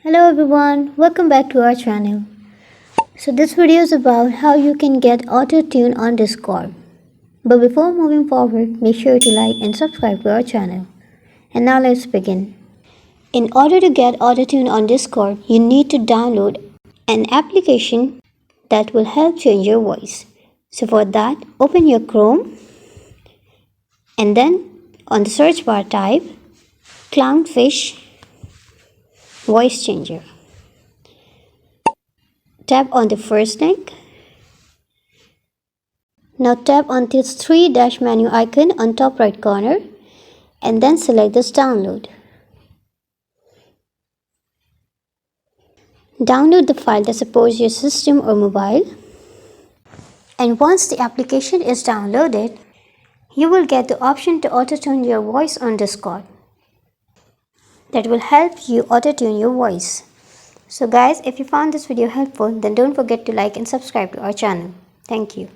Hello everyone, welcome back to our channel. So this video is about how you can get auto-tune on Discord. But before moving forward, make sure to like and subscribe to our channel. And now let's begin. In order to get auto-tune on Discord, you need to download an application that will help change your voice. So for that, open your Chrome and then on the search bar type Clownfish Voice Changer. Tap on the first link. Now tap on this three dash menu icon on top right corner and then select this download. Download the file that supports your system or mobile. And once the application is downloaded, you will get the option to auto-tune your voice on Discord. That will help you auto-tune your voice. So guys, if you found this video helpful, then don't forget to like and subscribe to our channel. Thank you.